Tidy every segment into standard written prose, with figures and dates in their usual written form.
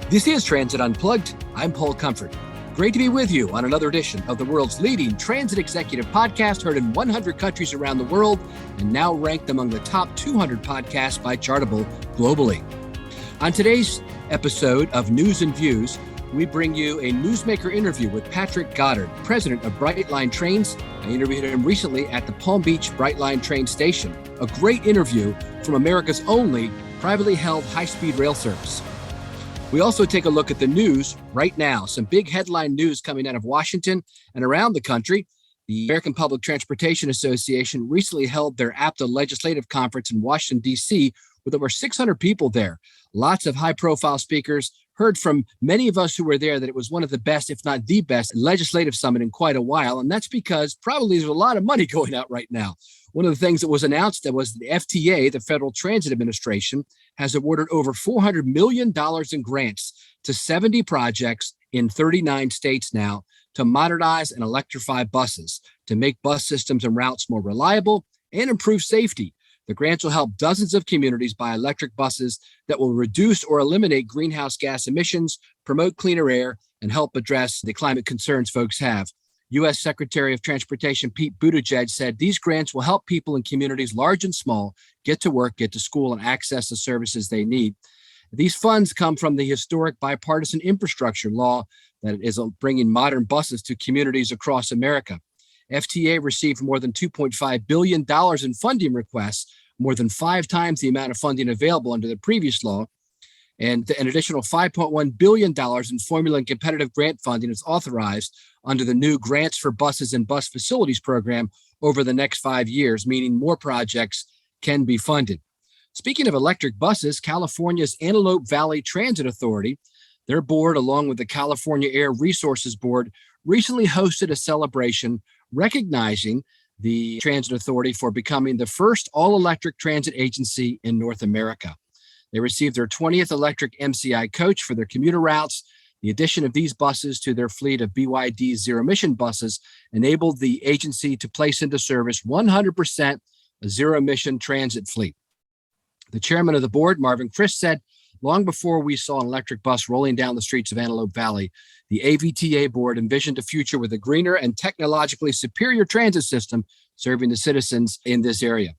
This is Transit Unplugged. I'm Paul Comfort. Great to be with you on another edition of the world's leading transit executive podcast, heard in 100 countries around the world and now ranked among the top 200 podcasts by Chartable globally. On today's episode of News and Views, we bring you a newsmaker interview with Patrick Goddard, president of Brightline Trains. I interviewed him recently at the Palm Beach Brightline train station. A great interview from America's only privately held high-speed rail service. We also take a look at the news right now. Some big headline news coming out of Washington and around the country. The American Public Transportation Association recently held their APTA legislative conference in Washington, D.C., with over 600 people there. Lots of high-profile speakers. Heard from many of us who were there that it was one of the best, if not the best, legislative summit in quite a while. And that's because probably there's a lot of money going out right now. One of the things that was announced that was the FTA, the Federal Transit Administration, has awarded over $400 million in grants to 70 projects in 39 states now to modernize and electrify buses, to make bus systems and routes more reliable and improve safety. The grants will help dozens of communities buy electric buses that will reduce or eliminate greenhouse gas emissions, promote cleaner air, and help address the climate concerns folks have. U.S. Secretary of Transportation Pete Buttigieg said these grants will help people in communities large and small get to work, get to school, and access the services they need. These funds come from the historic bipartisan infrastructure law that is bringing modern buses to communities across America. FTA received more than $2.5 billion in funding requests, more than 5 times the amount of funding available under the previous law. And an additional $5.1 billion in formula and competitive grant funding is authorized under the new Grants for Buses and Bus Facilities program over the next 5 years, meaning more projects can be funded. Speaking of electric buses, California's Antelope Valley Transit Authority, their board, along with the California Air Resources Board, recently hosted a celebration recognizing the Transit Authority for becoming the first all-electric transit agency in North America. They received their 20th electric MCI coach for their commuter routes. The addition of these buses to their fleet of BYD zero-emission buses enabled the agency to place into service 100% a zero-emission transit fleet. The chairman of the board, Marvin Christ, said, long before we saw an electric bus rolling down the streets of Antelope Valley, the AVTA board envisioned a future with a greener and technologically superior transit system serving the citizens in this area.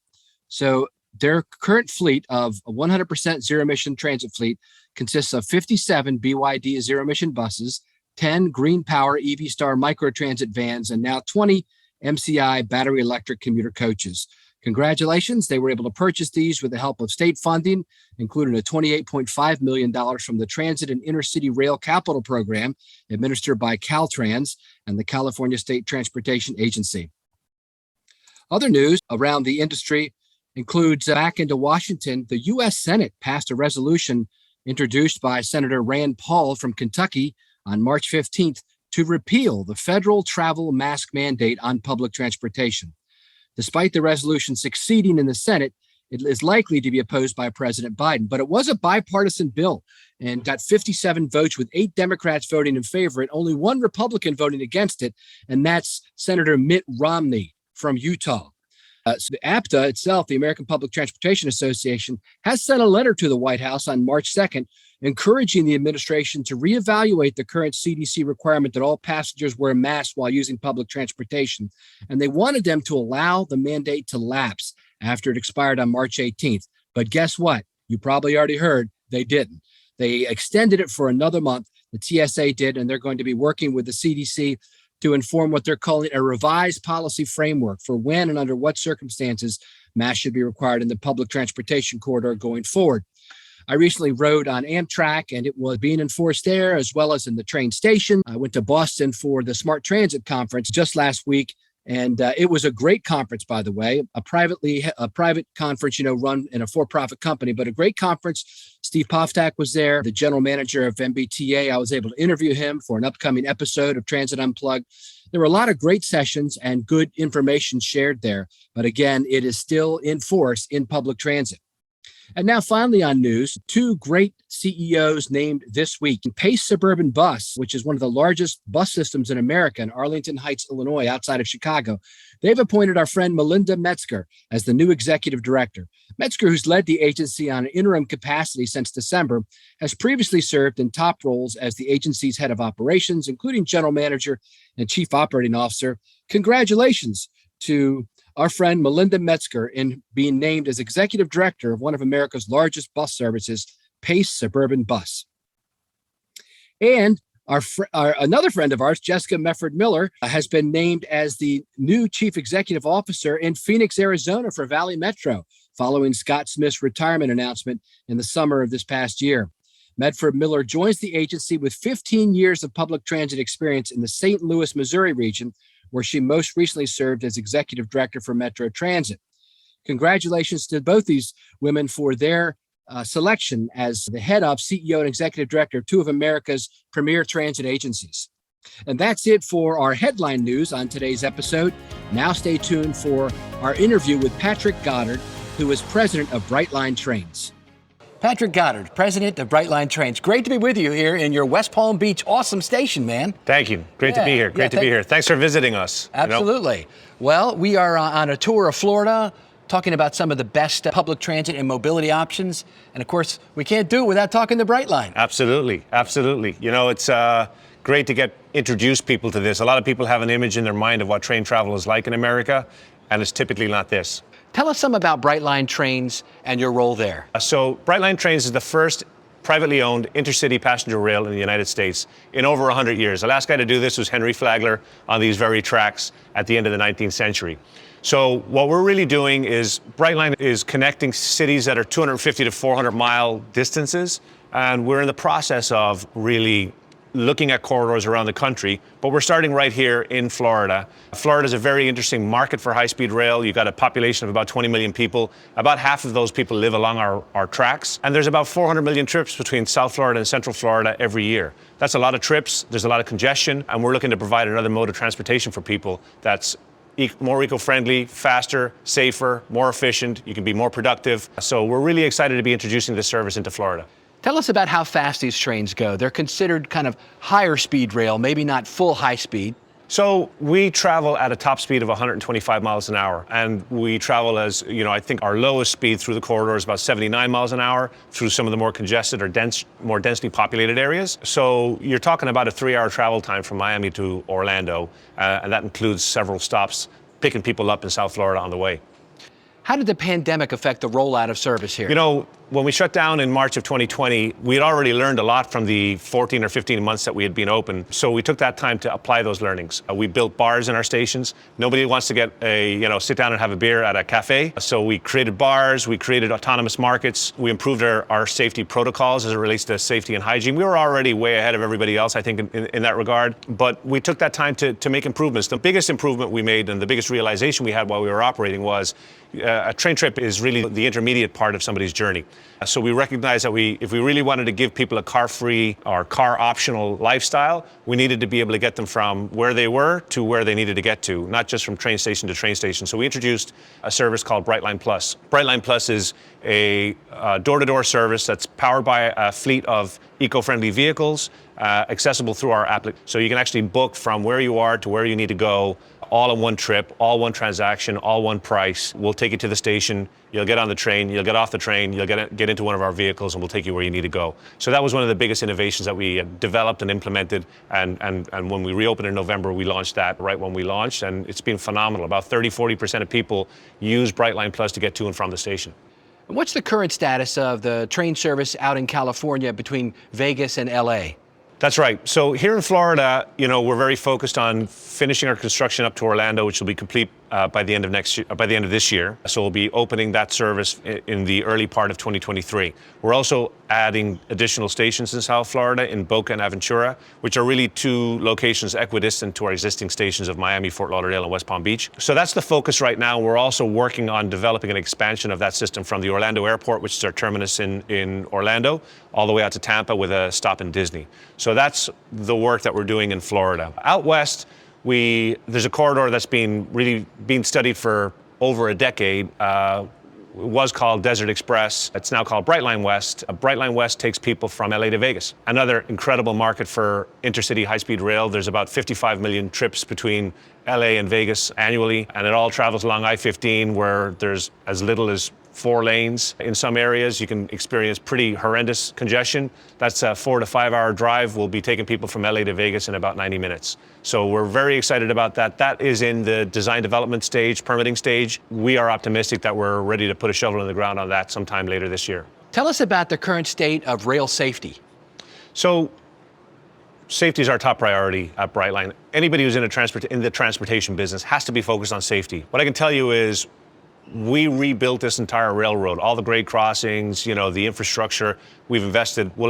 So their current fleet of a 100% zero-emission transit fleet consists of 57 BYD zero-emission buses, 10 Green Power EV Star microtransit vans, and now 20 MCI battery electric commuter coaches. Congratulations. They were able to purchase these with the help of state funding, including a $28.5 million from the Transit and Intercity Rail Capital Program administered by Caltrans and the California State Transportation Agency. Other news around the industry includes back into Washington, the U.S. Senate passed a resolution introduced by Senator Rand Paul from Kentucky on March 15th to repeal the federal travel mask mandate on public transportation. Despite the resolution succeeding in the Senate, it is likely to be opposed by President Biden. But it was a bipartisan bill and got 57 votes, with 8 Democrats voting in favor and only 1 Republican voting against it, and that's Senator Mitt Romney from Utah. So the APTA itself, the American Public Transportation Association, has sent a letter to the White House on March 2nd, encouraging the administration to reevaluate the current CDC requirement that all passengers wear masks while using public transportation. And they wanted them to allow the mandate to lapse after it expired on March 18th. But guess what? You probably already heard they didn't. They extended it for another month. The TSA did, and they're going to be working with the CDC to inform what they're calling a revised policy framework for when and under what circumstances masks should be required in the public transportation corridor going forward. I recently rode on Amtrak, and it was being enforced there as well as in the train station. I went to Boston for the Smart Transit Conference just last week, and it was a great conference, by the way, a private conference, run in a for-profit company, but a great conference. Steve Poftak was there, the general manager of MBTA. I was able to interview him for an upcoming episode of Transit Unplugged. There were a lot of great sessions and good information shared there, but again, it is still in force in public transit. And now finally on news, two great CEOs named this week. Pace Suburban Bus, which is one of the largest bus systems in America in Arlington Heights, Illinois, outside of Chicago. They've appointed our friend Melinda Metzger as the new executive director. Metzger, who's led the agency on an interim capacity since December, has previously served in top roles as the agency's head of operations, including general manager and chief operating officer. Congratulations to our friend Melinda Metzger in being named as executive director of one of America's largest bus services, Pace Suburban Bus. And another friend of ours, Jessica Mefford Miller, has been named as the new chief executive officer in Phoenix, Arizona for Valley Metro, following Scott Smith's retirement announcement in the summer of this past year. Medford Miller joins the agency with 15 years of public transit experience in the St. Louis, Missouri region, where she most recently served as executive director for Metro Transit. Congratulations to both these women for their selection as the head of, CEO, and executive director of two of America's premier transit agencies. And that's it for our headline news on today's episode. Now stay tuned for our interview with Patrick Goddard, who is president of Brightline Trains. Patrick Goddard, president of Brightline Trains. Great to be with you here in your West Palm Beach awesome station, man. Thank you. Great to be here. Great to be here. Thanks for visiting us. Absolutely. Well, we are on a tour of Florida, talking about some of the best public transit and mobility options. And of course, we can't do it without talking to Brightline. Absolutely. Absolutely. You know, it's great to introduce people to this. A lot of people have an image in their mind of what train travel is like in America, and it's typically not this. Tell us some about Brightline Trains and your role there. So Brightline Trains is the first privately owned intercity passenger rail in the United States in over 100 years. The last guy to do this was Henry Flagler on these very tracks at the end of the 19th century. So what we're really doing is Brightline is connecting cities that are 250 to 400 mile distances, and we're in the process of really looking at corridors around the country, but we're starting right here in Florida. Florida is a very interesting market for high-speed rail. You've got a population of about 20 million people. About half of those people live along our tracks, and there's about 400 million trips between South Florida and Central Florida every year. That's a lot of trips. There's a lot of congestion, and we're looking to provide another mode of transportation for people that's more eco-friendly, faster, safer, more efficient. You can be more productive. So we're really excited to be introducing this service into Florida. Tell us about how fast these trains go. They're considered kind of higher speed rail, maybe not full high speed. So we travel at a top speed of 125 miles an hour, and we travel as, you know, I think our lowest speed through the corridor is about 79 miles an hour through some of the more congested or more densely populated areas. So you're talking about a 3-hour travel time from Miami to Orlando, and that includes several stops picking people up in South Florida on the way. How did the pandemic affect the rollout of service here? You know, when we shut down in March of 2020, we had already learned a lot from the 14 or 15 months that we had been open. So we took that time to apply those learnings. We built bars in our stations. Nobody wants to sit down and have a beer at a cafe. So we created bars, we created autonomous markets. We improved our safety protocols as it relates to safety and hygiene. We were already way ahead of everybody else, I think, in that regard. But we took that time to make improvements. The biggest improvement we made and the biggest realization we had while we were operating was a train trip is really the intermediate part of somebody's journey. So we recognized that if we really wanted to give people a car-free or car-optional lifestyle, we needed to be able to get them from where they were to where they needed to get to, not just from train station to train station. So we introduced a service called Brightline Plus. Brightline Plus is a door-to-door service that's powered by a fleet of eco-friendly vehicles, accessible through our app. So you can actually book from where you are to where you need to go, all in one trip, all one transaction, all one price. We'll take you to the station, you'll get on the train, you'll get off the train, you'll get into one of our vehicles, and we'll take you where you need to go. So that was one of the biggest innovations that we developed and implemented, and when we reopened in November, we launched that right when we launched, and it's been phenomenal. About 30-40% of people use Brightline Plus to get to and from the station. What's the current status of the train service out in California between Vegas and LA? That's right. So here in Florida, you know, we're very focused on finishing our construction up to Orlando, which will be complete by the end of this year. So we'll be opening that service in the early part of 2023. We're also adding additional stations in South Florida in Boca and Aventura, which are really two locations equidistant to our existing stations of Miami, Fort Lauderdale, and West Palm Beach. So that's the focus right now. We're also working on developing an expansion of that system from the Orlando Airport, which is our terminus in Orlando, all the way out to Tampa with a stop in Disney. So that's the work that we're doing in Florida. Out west, there's a corridor that's been studied for over a decade. was called Desert Express. It's now called Brightline West. Brightline West takes people from LA to Vegas. Another incredible market for intercity high-speed rail. There's about 55 million trips between LA and Vegas annually, and it all travels along I-15, where there's as little as 4 lanes. In some areas, you can experience pretty horrendous congestion. That's a 4 to 5 hour drive. We'll be taking people from LA to Vegas in about 90 minutes. So we're very excited about that. That is in the design development stage, permitting stage. We are optimistic that we're ready to put a shovel in the ground on that sometime later this year. Tell us about the current state of rail safety. So safety is our top priority at Brightline. Anybody who's in the transportation business has to be focused on safety. What I can tell you is we rebuilt this entire railroad, all the grade crossings, the infrastructure. We'll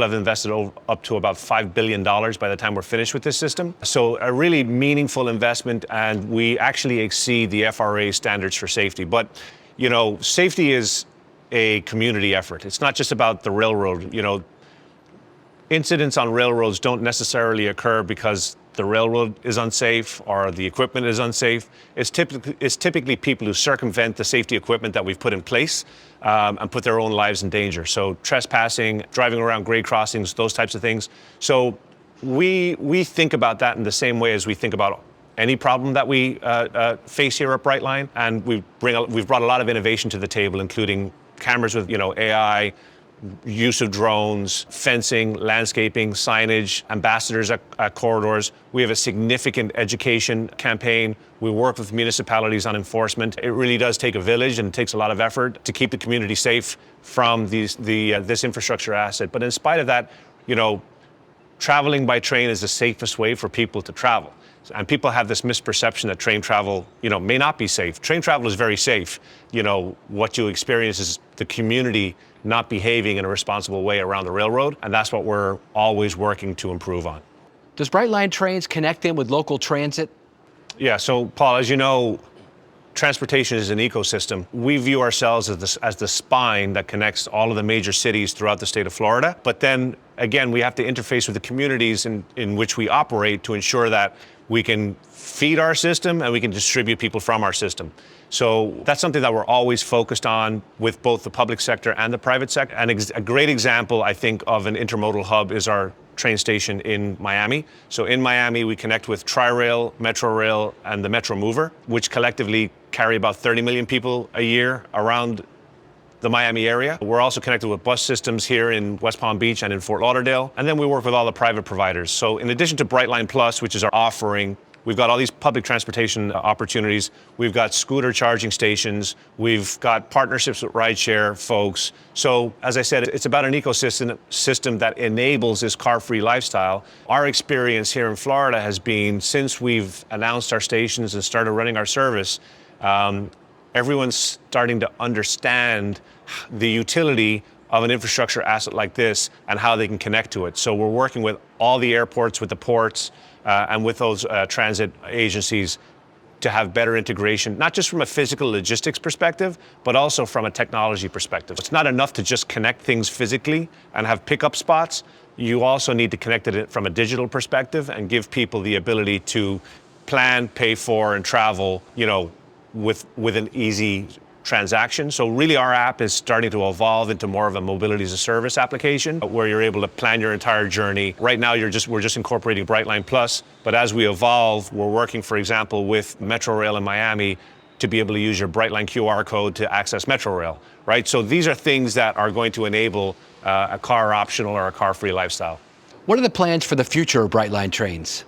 have invested up to about $5 billion by the time we're finished with this system. So a really meaningful investment, and we actually exceed the FRA standards for safety. But, safety is a community effort. It's not just about the railroad. Incidents on railroads don't necessarily occur because the railroad is unsafe or the equipment is unsafe. It's typically people who circumvent the safety equipment that we've put in place and put their own lives in danger. So trespassing, driving around grade crossings, those types of things. So we think about that in the same way as we think about any problem that we face here at Brightline. And we've brought a lot of innovation to the table, including cameras with AI, use of drones, fencing, landscaping, signage, ambassadors at corridors. We have a significant education campaign. We work with municipalities on enforcement. It really does take a village, and it takes a lot of effort to keep the community safe from this infrastructure asset. But in spite of that, traveling by train is the safest way for people to travel. And people have this misperception that train travel, may not be safe. Train travel is very safe. What you experience is the community not behaving in a responsible way around the railroad, and that's what we're always working to improve on. Does Brightline trains connect in with local transit? Yeah, so Paul, as you know, transportation is an ecosystem. We view ourselves as the spine that connects all of the major cities throughout the state of Florida. But then again, we have to interface with the communities in which we operate to ensure that we can feed our system and we can distribute people from our system. So that's something that we're always focused on with both the public sector and the private sector. And a great example, I think, of an intermodal hub is our train station in Miami. So in Miami, we connect with Tri-Rail, Metro Rail, and the Metro Mover, which collectively carry about 30 million people a year around the Miami area. We're also connected with bus systems here in West Palm Beach and in Fort Lauderdale. And then we work with all the private providers. So in addition to Brightline Plus, which is our offering, we've got all these public transportation opportunities. We've got scooter charging stations. We've got partnerships with rideshare folks. So as I said, it's about an ecosystem that enables this car-free lifestyle. Our experience here in Florida has been, since we've announced our stations and started running our service, everyone's starting to understand the utility of an infrastructure asset like this and how they can connect to it. So we're working with all the airports, with the ports, and with those transit agencies to have better integration, not just from a physical logistics perspective, but also from a technology perspective. It's not enough to just connect things physically and have pickup spots. You also need to connect it from a digital perspective and give people the ability to plan, pay for, and travel, with an easy transaction. So really our app is starting to evolve into more of a mobility as a service application where you're able to plan your entire journey. Right now we're just incorporating Brightline Plus, but as we evolve, we're working, for example, with Metro Rail in Miami to be able to use your Brightline QR code to access Metro Rail, right? So these are things that are going to enable a car optional or a car-free lifestyle. What are the plans for the future of Brightline trains?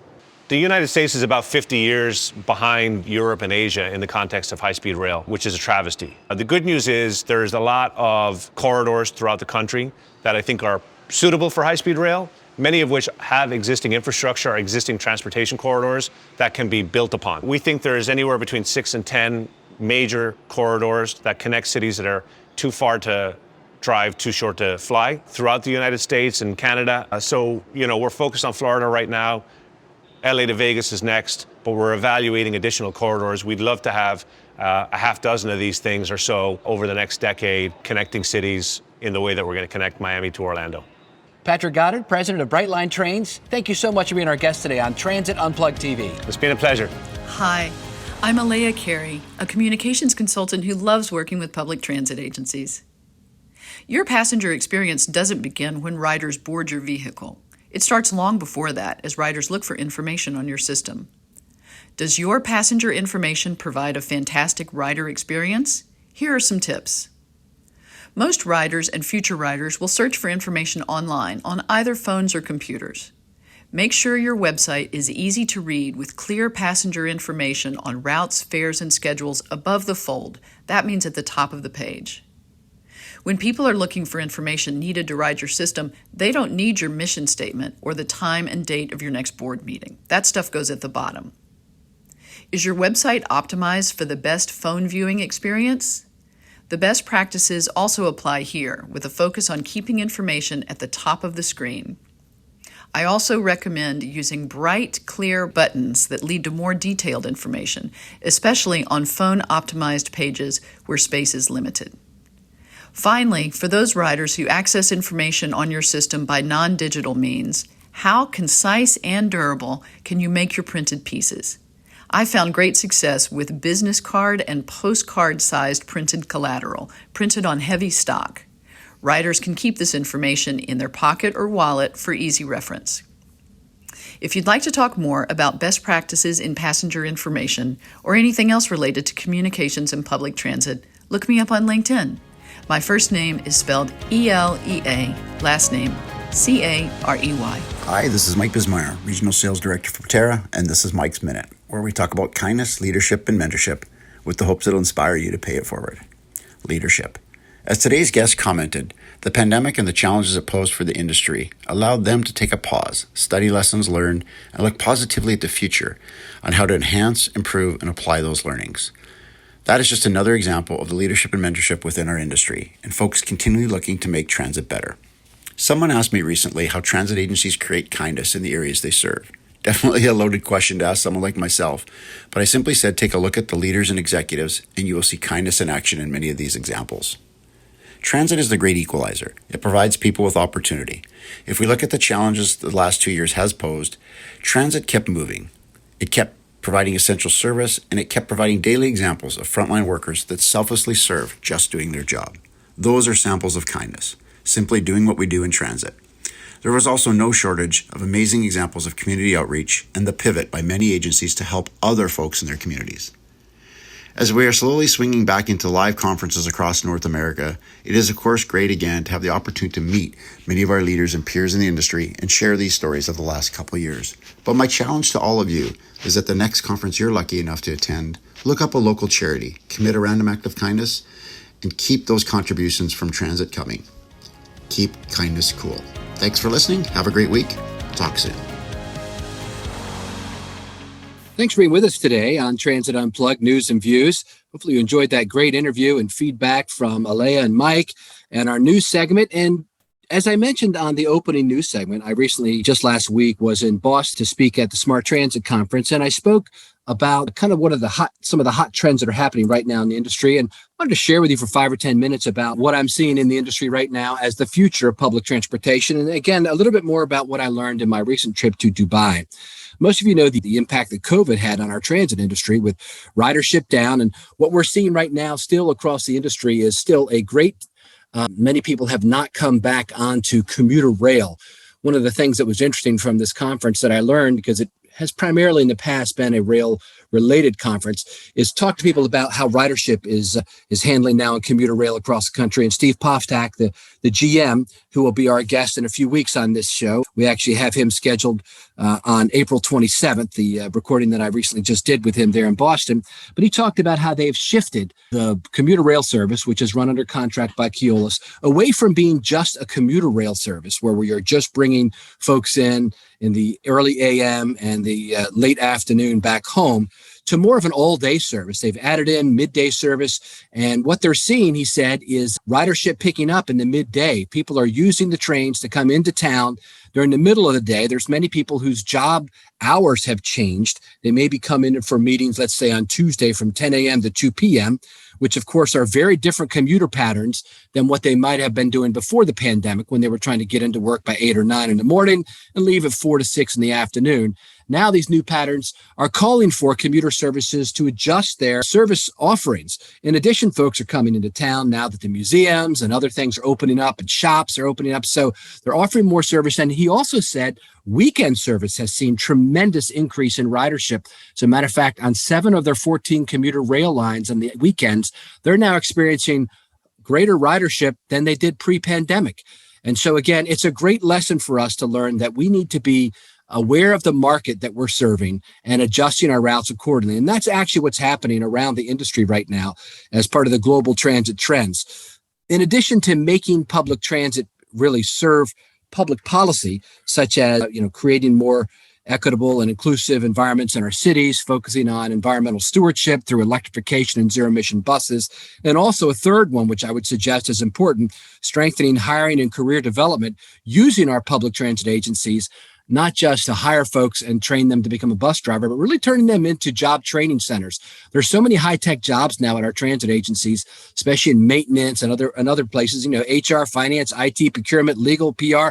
The United States is about 50 years behind Europe and Asia in the context of high-speed rail, which is a travesty. The good news is there's a lot of corridors throughout the country that I think are suitable for high-speed rail, many of which have existing infrastructure, existing transportation corridors that can be built upon. We think there is anywhere between 6 and 10 major corridors that connect cities that are too far to drive, too short to fly throughout the United States and Canada. So, we're focused on Florida right now. LA to Vegas is next, but we're evaluating additional corridors. We'd love to have a half dozen of these things or so over the next decade, connecting cities in the way that we're going to connect Miami to Orlando. Patrick Goddard, president of Brightline Trains, thank you so much for being our guest today on Transit Unplugged TV. It's been a pleasure. Hi, I'm Elea Carey, a communications consultant who loves working with public transit agencies. Your passenger experience doesn't begin when riders board your vehicle. It starts long before that as riders look for information on your system. Does your passenger information provide a fantastic rider experience? Here are some tips. Most riders and future riders will search for information online on either phones or computers. Make sure your website is easy to read with clear passenger information on routes, fares, and schedules above the fold. That means at the top of the page. When people are looking for information needed to ride your system, they don't need your mission statement or the time and date of your next board meeting. That stuff goes at the bottom. Is your website optimized for the best phone viewing experience? The best practices also apply here, with a focus on keeping information at the top of the screen. I also recommend using bright, clear buttons that lead to more detailed information, especially on phone-optimized pages where space is limited. Finally, for those riders who access information on your system by non-digital means, how concise and durable can you make your printed pieces? I found great success with business card and postcard-sized printed collateral, printed on heavy stock. Riders can keep this information in their pocket or wallet for easy reference. If you'd like to talk more about best practices in passenger information or anything else related to communications and public transit, look me up on LinkedIn. My first name is spelled Elea, last name Carey. Hi, this is Mike Bismeyer, Regional Sales Director for Terra, and this is Mike's Minute, where we talk about kindness, leadership, and mentorship with the hopes it'll inspire you to pay it forward. Leadership. As today's guest commented, the pandemic and the challenges it posed for the industry allowed them to take a pause, study lessons learned, and look positively at the future on how to enhance, improve, and apply those learnings. That is just another example of the leadership and mentorship within our industry, and folks continually looking to make transit better. Someone asked me recently how transit agencies create kindness in the areas they serve. Definitely a loaded question to ask someone like myself, but I simply said take a look at the leaders and executives, and you will see kindness in action in many of these examples. Transit is the great equalizer. It provides people with opportunity. If we look at the challenges the last 2 years has posed, transit kept moving. It kept providing essential service, and it kept providing daily examples of frontline workers that selflessly serve just doing their job. Those are samples of kindness, simply doing what we do in transit. There was also no shortage of amazing examples of community outreach and the pivot by many agencies to help other folks in their communities. As we are slowly swinging back into live conferences across North America, it is of course great again to have the opportunity to meet many of our leaders and peers in the industry and share these stories of the last couple of years. But my challenge to all of you is that the next conference you're lucky enough to attend, look up a local charity, commit a random act of kindness, and keep those contributions from transit coming. Keep kindness cool. Thanks for listening. Have a great week. Talk soon. Thanks for being with us today on Transit Unplugged News and Views. Hopefully you enjoyed that great interview and feedback from Elea and Mike and our news segment. And as I mentioned on the opening news segment, I recently, just last week, was in Boston to speak at the Smart Transit Conference, and I spoke about kind of some of the hot trends that are happening right now in the industry, and wanted to share with you for 5 or 10 minutes about what I'm seeing in the industry right now as the future of public transportation. And again, a little bit more about what I learned in my recent trip to Dubai. Most of you know the impact that COVID had on our transit industry with ridership down. And what we're seeing right now still across the industry is still a great, many people have not come back onto commuter rail. One of the things that was interesting from this conference that I learned, because it has primarily in the past been a rail-related conference, is talk to people about how ridership is handling now in commuter rail across the country. And Steve Poftak, the GM, who will be our guest in a few weeks on this show, we actually have him scheduled on April 27th, the recording that I recently just did with him there in Boston. But he talked about how they've shifted the commuter rail service, which is run under contract by Keolis, away from being just a commuter rail service where we are just bringing folks in the early AM and the late afternoon back home, to more of an all-day service. They've added in midday service, and what they're seeing, he said, is ridership picking up in the midday. People are using the trains to come into town during the middle of the day. There's many people whose job hours have changed. They may be coming in for meetings, let's say on Tuesday from 10 a.m. to 2 p.m., which of course are very different commuter patterns than what they might have been doing before the pandemic when they were trying to get into work by 8 or 9 in the morning and leave at 4 to 6 in the afternoon. Now these new patterns are calling for commuter services to adjust their service offerings. In addition, folks are coming into town now that the museums and other things are opening up and shops are opening up. So they're offering more service. And he also said weekend service has seen tremendous increase in ridership. As a matter of fact, on 7 of their 14 commuter rail lines on the weekends, they're now experiencing greater ridership than they did pre-pandemic. And so again, it's a great lesson for us to learn that we need to be aware of the market that we're serving and adjusting our routes accordingly. And that's actually what's happening around the industry right now as part of the global transit trends. In addition to making public transit really serve public policy, such as creating more equitable and inclusive environments in our cities, focusing on environmental stewardship through electrification and zero-emission buses. And also a third one, which I would suggest is important, strengthening hiring and career development using our public transit agencies, not just to hire folks and train them to become a bus driver, but really turning them into job training centers. There's so many high-tech jobs now at our transit agencies, especially in maintenance and other places, HR, finance, IT, procurement, legal, PR,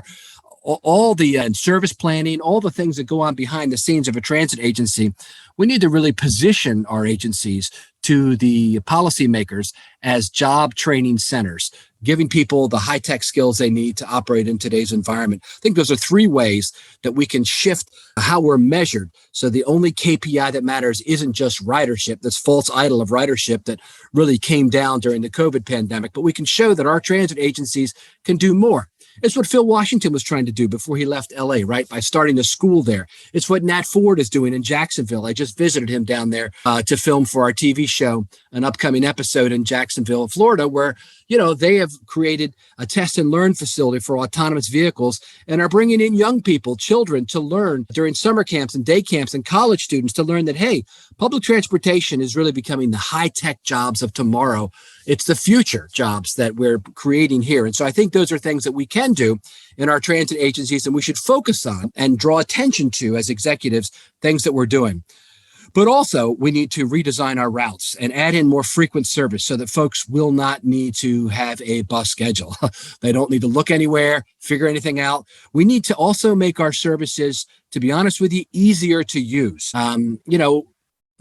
all the service planning, all the things that go on behind the scenes of a transit agency. We need to really position our agencies to the policymakers as job training centers, giving people the high-tech skills they need to operate in today's environment. I think those are 3 ways that we can shift how we're measured. So the only KPI that matters isn't just ridership, this false idol of ridership that really came down during the COVID pandemic, but we can show that our transit agencies can do more. It's what Phil Washington was trying to do before he left LA, right? By starting a school there. It's what Nat Ford is doing in Jacksonville. I just visited him down there to film for our TV show, an upcoming episode in Jacksonville, Florida, where, they have created a test and learn facility for autonomous vehicles and are bringing in young people, children, to learn during summer camps and day camps, and college students to learn that, hey, public transportation is really becoming the high-tech jobs of tomorrow. It's the future jobs that we're creating here. And so I think those are things that we can do in our transit agencies and we should focus on and draw attention to as executives, things that we're doing. But also, we need to redesign our routes and add in more frequent service so that folks will not need to have a bus schedule. They don't need to look anywhere, figure anything out. We need to also make our services, to be honest with you, easier to use.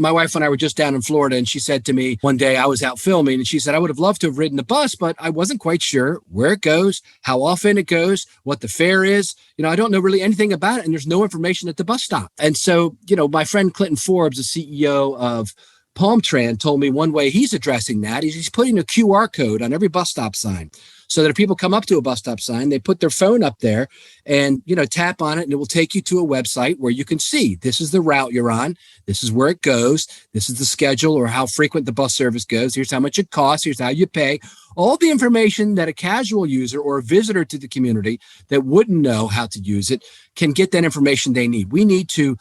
My wife and I were just down in Florida, and she said to me one day, I was out filming, and she said, I would have loved to have ridden the bus, but I wasn't quite sure where it goes, how often it goes, what the fare is. I don't know really anything about it, and there's no information at the bus stop. And so, my friend Clinton Forbes, the CEO of Palmtran, told me one way he's addressing that is he's putting a QR code on every bus stop sign so that if people come up to a bus stop sign, they put their phone up there and, tap on it, and it will take you to a website where you can see this is the route you're on. This is where it goes. This is the schedule or how frequent the bus service goes. Here's how much it costs. Here's how you pay. All the information that a casual user or a visitor to the community that wouldn't know how to use it can get that information they need. We need to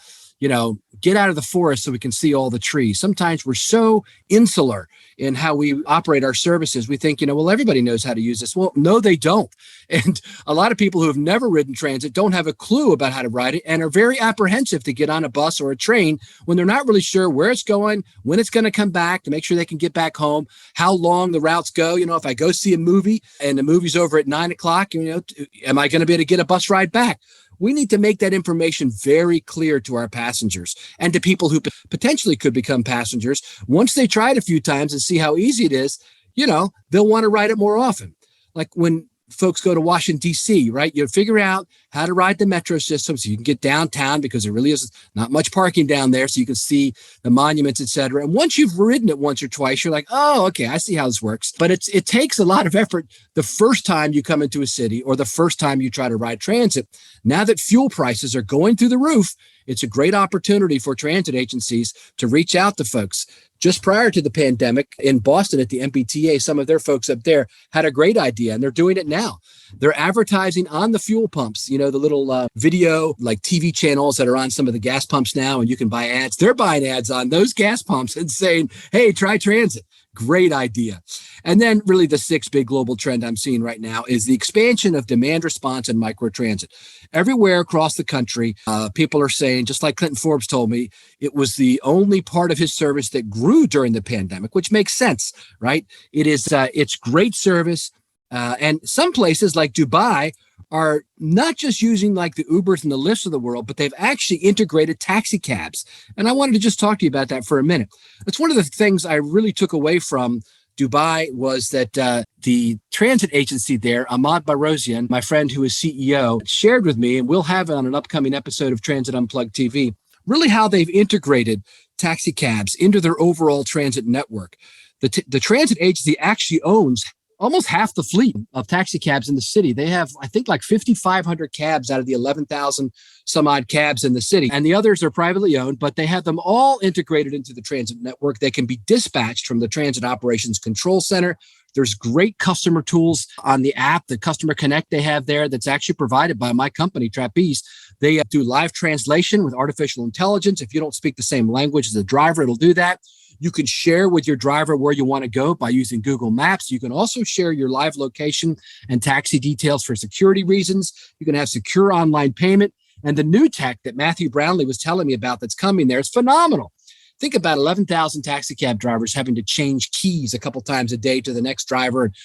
get out of the forest so we can see all the trees. Sometimes we're so insular in how we operate our services. We think, everybody knows how to use this. Well, no, they don't. And a lot of people who have never ridden transit don't have a clue about how to ride it and are very apprehensive to get on a bus or a train when they're not really sure where it's going, when it's going to come back, to make sure they can get back home, how long the routes go. If I go see a movie and the movie's over at 9:00, am I going to be able to get a bus ride back? We need to make that information very clear to our passengers and to people who potentially could become passengers. Once they try it a few times and see how easy it is, they'll want to ride it more often. Like when folks go to Washington, D.C., right? You figure out how to ride the metro system so you can get downtown because there really is not much parking down there so you can see the monuments, et cetera. And once you've ridden it once or twice, you're like, oh, okay, I see how this works. But it takes a lot of effort the first time you come into a city or the first time you try to ride transit. Now that fuel prices are going through the roof, it's a great opportunity for transit agencies to reach out to folks. Just prior to the pandemic in Boston at the MBTA, some of their folks up there had a great idea, and they're doing it now. They're advertising on the fuel pumps, the little video like TV channels that are on some of the gas pumps now, and you can buy ads. They're buying ads on those gas pumps and saying, hey, try transit. Great idea. And then really the 6th big global trend I'm seeing right now is the expansion of demand response and microtransit. Everywhere across the country, people are saying, just like Clinton Forbes told me, it was the only part of his service that grew during the pandemic, which makes sense, right? It's great service. And some places like Dubai are not just using like the Ubers and the Lyfts of the world, but they've actually integrated taxi cabs. And I wanted to just talk to you about that for a minute. That's one of the things I really took away from Dubai was that the transit agency there, Ahmad Barosian, my friend who is CEO, shared with me, and we'll have it on an upcoming episode of Transit Unplugged TV, really how they've integrated taxi cabs into their overall transit network. The transit agency actually owns almost half the fleet of taxi cabs in the city. They have, I think, like 5,500 cabs out of the 11,000 some odd cabs in the city. And the others are privately owned, but they have them all integrated into the transit network. They can be dispatched from the Transit Operations Control Center. There's great customer tools on the app, the Customer Connect they have there that's actually provided by my company, Trapeze. They do live translation with artificial intelligence. If you don't speak the same language as the driver, it'll do that. You can share with your driver where you want to go by using Google Maps. You can also share your live location and taxi details for security reasons. You can have secure online payment. And the new tech that Matthew Brownlee was telling me about that's coming there is phenomenal. Think about 11,000 taxi cab drivers having to change keys a couple times a day to the next driver. And,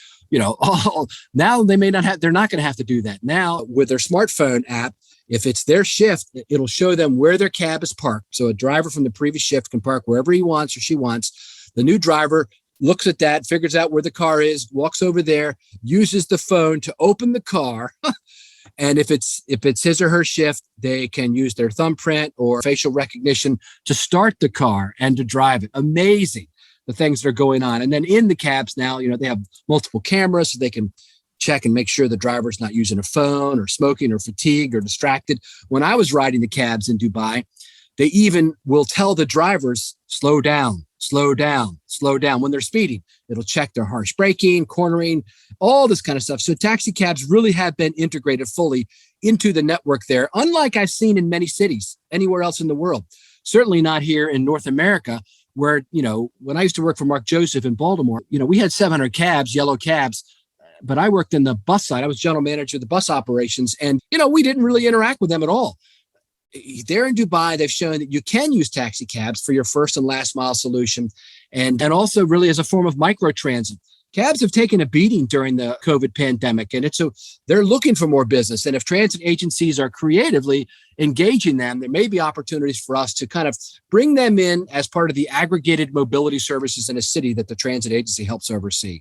now they're not going to have to do that. Now with their smartphone app, if it's their shift, it'll show them where their cab is parked. So a driver from the previous shift can park wherever he wants or she wants. The new driver looks at that, figures out where the car is, walks over there, uses the phone to open the car. And if it's his or her shift, they can use their thumbprint or facial recognition to start the car and to drive it. Amazing, the things that are going on. And then in the cabs now, they have multiple cameras so they can check and make sure the driver's not using a phone or smoking or fatigued or distracted. When I was riding the cabs in Dubai, they even will tell the drivers, slow down, slow down, slow down when they're speeding. It'll check their harsh braking, cornering, all this kind of stuff. So taxi cabs really have been integrated fully into the network there, unlike I've seen in many cities anywhere else in the world. Certainly not here in North America, where, when I used to work for Mark Joseph in Baltimore, we had 700 cabs, yellow cabs, but I worked in the bus side. I was general manager of the bus operations, and, we didn't really interact with them at all. There in Dubai, they've shown that you can use taxi cabs for your first and last mile solution, and also really as a form of microtransit. Cabs have taken a beating during the COVID pandemic, and they're looking for more business. And if transit agencies are creatively engaging them, there may be opportunities for us to kind of bring them in as part of the aggregated mobility services in a city that the transit agency helps oversee.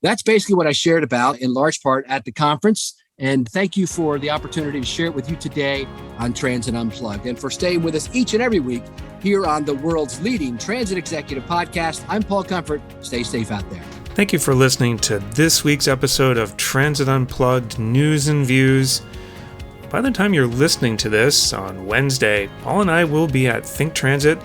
That's basically what I shared about in large part at the conference. And thank you for the opportunity to share it with you today on Transit Unplugged, and for staying with us each and every week here on the world's leading transit executive podcast. I'm Paul Comfort. Stay safe out there. Thank you for listening to this week's episode of Transit Unplugged News and Views. By the time you're listening to this on Wednesday, Paul and I will be at Think Transit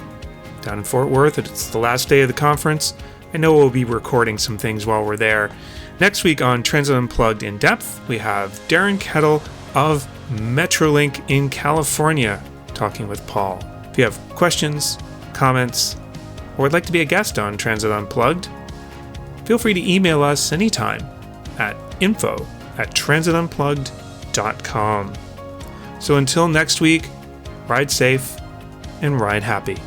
down in Fort Worth. It's the last day of the conference. I know we'll be recording some things while we're there. Next week on Transit Unplugged In Depth, we have Darren Kettle of Metrolink in California talking with Paul. If you have questions, comments, or would like to be a guest on Transit Unplugged, feel free to email us anytime at info@transitunplugged.com. So until next week, ride safe and ride happy.